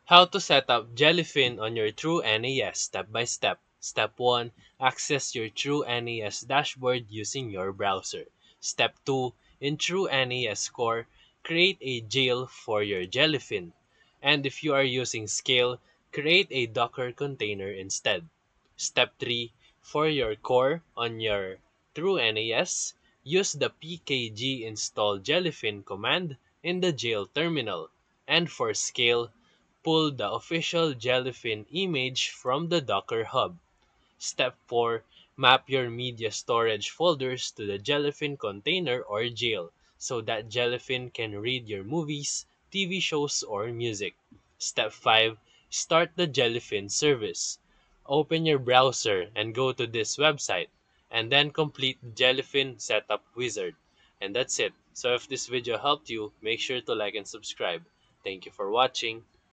How to set up Jellyfin on your True NAS step by step. Step 1. Access your True NAS dashboard using your browser. Step 2. In True NAS Core, create a jail for your Jellyfin. And if you are using Scale, create a Docker container instead. Step 3. For your core on your True NAS, use the pkg install Jellyfin command in the jail terminal. And for Scale, pull the official Jellyfin image from the Docker Hub. Step 4. Map your media storage folders to the Jellyfin container or jail so that Jellyfin can read your movies, TV shows, or music. Step 5. Start the Jellyfin service. Open your browser and go to this website, and then complete the Jellyfin setup wizard. And that's it. So if this video helped you, make sure to like and subscribe. Thank you for watching.